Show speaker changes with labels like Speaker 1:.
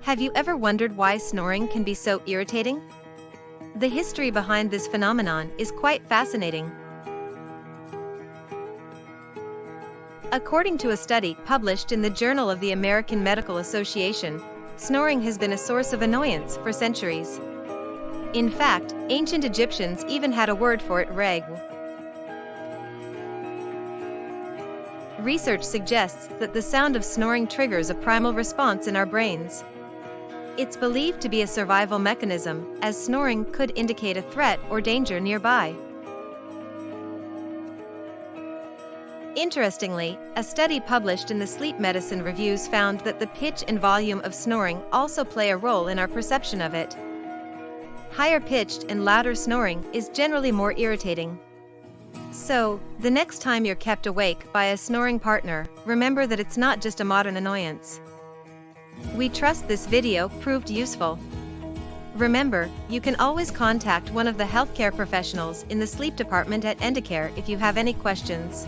Speaker 1: Have you ever wondered why snoring can be so irritating? The history behind this phenomenon is quite fascinating. According to a study published in the Journal of the American Medical Association, snoring has been a source of annoyance for centuries. In fact, ancient Egyptians even had a word for it, reg. Research suggests that the sound of snoring triggers a primal response in our brains. It's believed to be a survival mechanism, as snoring could indicate a threat or danger nearby. Interestingly, a study published in the Sleep Medicine Reviews found that the pitch and volume of snoring also play a role in our perception of it. Higher-pitched and louder snoring is generally more irritating. So, the next time you're kept awake by a snoring partner, remember that it's not just a modern annoyance. We trust this video proved useful. Remember, you can always contact one of the healthcare professionals in the sleep department at Enticare if you have any questions.